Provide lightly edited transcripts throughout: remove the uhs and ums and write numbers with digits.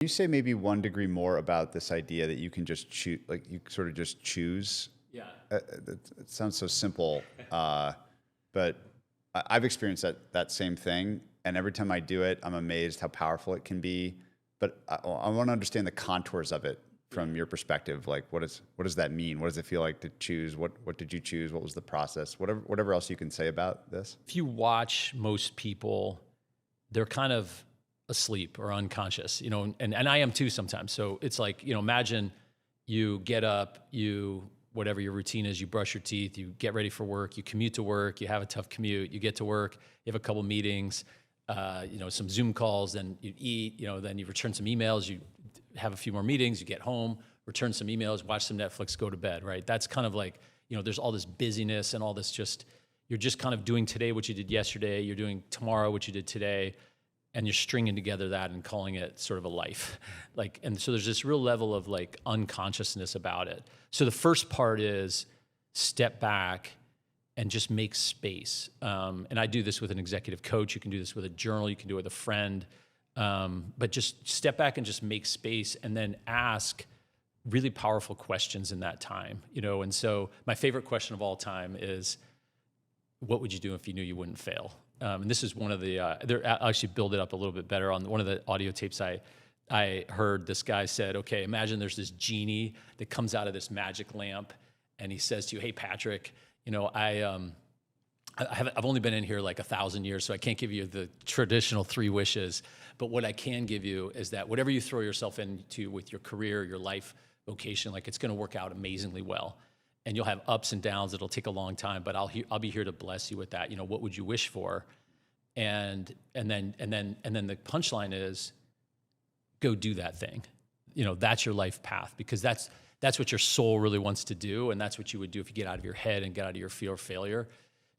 you say maybe 1 degree more about this idea that you can just choose, like you sort of just choose? Yeah. It sounds so simple, but I've experienced that same thing. And every time I do it, I'm amazed how powerful it can be. But I want to understand the contours of it from your perspective. Like, what does that mean? What does it feel like to choose? What did you choose? What was the process? Whatever else you can say about this. If you watch most people, they're kind of asleep or unconscious, and I am too sometimes. So it's like, imagine you get up, whatever your routine is, you brush your teeth, you get ready for work, you commute to work, you have a tough commute, you get to work, you have a couple meetings, some Zoom calls, then you eat, then you return some emails, you have a few more meetings, you get home, return some emails, watch some Netflix, go to bed, right? That's kind of like, there's all this busyness and all this you're just kind of doing today what you did yesterday, you're doing tomorrow what you did today, and you're stringing together that and calling it sort of a life. And so there's this real level of like unconsciousness about it. So the first part is step back and just make space. And I do this with an executive coach. You can do this with a journal. You can do it with a friend. But just step back and just make space and then ask really powerful questions in that time. And so my favorite question of all time is, what would you do if you knew you wouldn't fail? And this is one of the, I'll actually build it up a little bit better. On one of the audio tapes I heard, this guy said, okay, imagine there's this genie that comes out of this magic lamp and he says to you, hey, Patrick, I've only been in here like 1,000 years, so I can't give you the traditional 3 wishes. But what I can give you is that whatever you throw yourself into with your career, your life, vocation, like it's going to work out amazingly well. And you'll have ups and downs. It'll take a long time, but I'll be here to bless you with that. What would you wish for? And then the punchline is, go do that thing. That's your life path, because that's what your soul really wants to do, and that's what you would do if you get out of your head and get out of your fear of failure.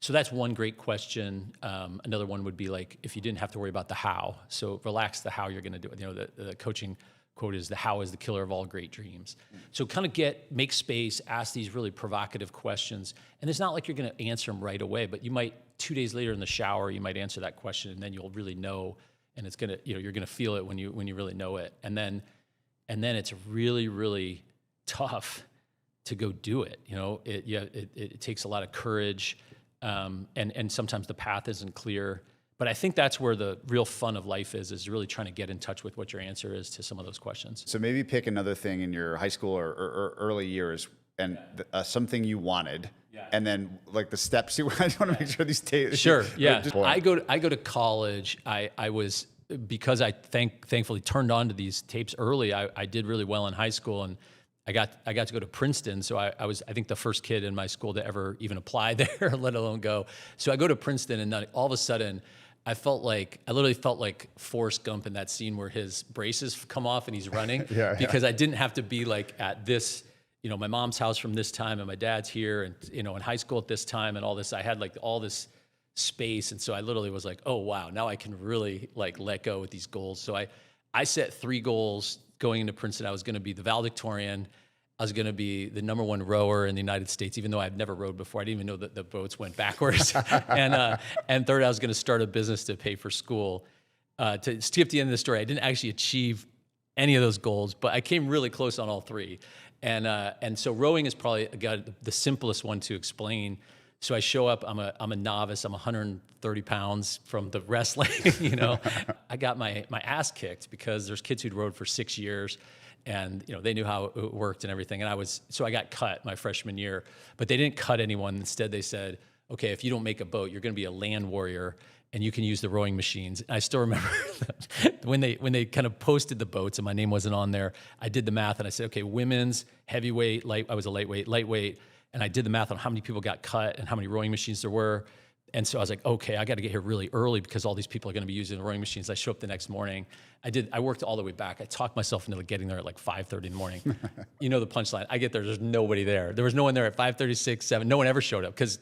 So that's one great question. Another one would be like, if you didn't have to worry about the how. So relax the how you're going to do it. The coaching quote is, the how is the killer of all great dreams. So kind of make space, ask these really provocative questions. And it's not like you're going to answer them right away, but you might 2 days later in the shower, you might answer that question, and then you'll really know, and it's going to, you're going to feel it when you really know it. And then it's really, really tough to go do it. It takes a lot of courage. And sometimes the path isn't clear. But I think that's where the real fun of life is really trying to get in touch with what your answer is to some of those questions. So maybe pick another thing in your high school or early years, and something you wanted, and then like the steps you. I just want to make sure these tapes. Sure, yeah. I go to college. I was, because I thankfully turned on to these tapes early. I did really well in high school, and I got to go to Princeton. So I was, I think, the first kid in my school to ever even apply there, let alone go. So I go to Princeton, and then all of a sudden, I literally felt like Forrest Gump in that scene where his braces come off and he's running. Because I didn't have to be like at this, my mom's house from this time, and my dad's here, and in high school at this time, and all this. I had like all this space, and so I literally was like, oh wow, now I can really like let go with these goals. So I set 3 goals going into Princeton. I was going to be the valedictorian. I was going to be the #1 rower in the United States, even though I've never rowed before. I didn't even know that the boats went backwards. And third, I was going to start a business to pay for school. To skip the end of the story, I didn't actually achieve any of those goals, but I came really close on all 3. And so rowing is probably the simplest one to explain. So I show up, I'm a novice, I'm 130 pounds from the wrestling, I got my ass kicked because there's kids who'd rowed for 6 years, and they knew how it worked and everything. And I got cut my freshman year, but they didn't cut anyone. Instead, they said, okay, if you don't make a boat, you're going to be a land warrior, and you can use the rowing machines. And I still remember when they kind of posted the boats and my name wasn't on there, I did the math and I said, okay, women's, heavyweight, I was a lightweight. And I did the math on how many people got cut and how many rowing machines there were. And so I was like, okay, I got to get here really early because all these people are going to be using the rowing machines. I show up the next morning. I worked all the way back. I talked myself into getting there at like 5:30 in the morning. The punchline. I get there, there's nobody there. There was no one there at 5:36, 7. No one ever showed up because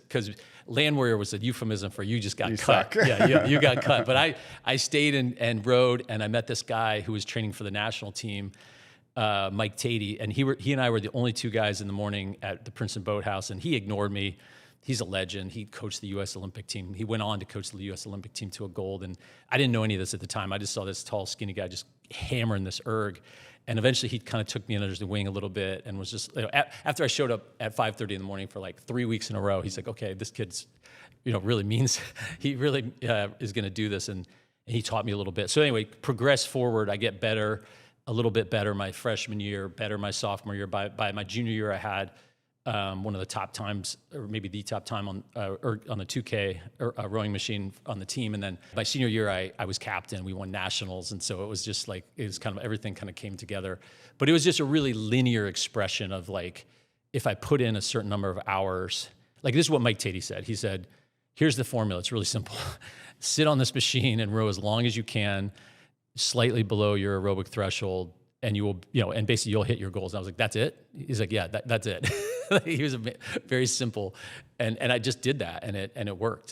land warrior was a euphemism for you just got cut. Yeah, you got cut. But I stayed and rowed, and I met this guy who was training for the national team, Mike Tatey, and he and I were the only 2 guys in the morning at the Princeton Boathouse, and he ignored me. He's a legend. He coached the U.S. Olympic team. He went on to coach the U.S. Olympic team to a gold, and I didn't know any of this at the time. I just saw this tall, skinny guy just hammering this erg. And eventually he kind of took me under the wing a litgoing to bit and was just, after I showed up at 5:30 in the morning for like 3 weeks in a row, he's like, okay, this kid's, really means, he really is going to do this. And he taught me a little bit. So anyway, progress forward. I get better, a little bit better my freshman year, better my sophomore year. By my junior year, I had one of the top times, or maybe the top time on the 2K rowing machine on the team. And then my senior year, I was captain. We won nationals, and so it was just like it was kind of everything kind of came together. But it was just a really linear expression of like if I put in a certain number of hours. Like this is what Mike Tatey said. He said, "Here's the formula. It's really simple. Sit on this machine and row as long as you can, slightly below your aerobic threshold, and you will, and basically you'll hit your goals." And I was like, "That's it?" He's like, "Yeah, that's it." He was very simple, and I just did that, and it worked.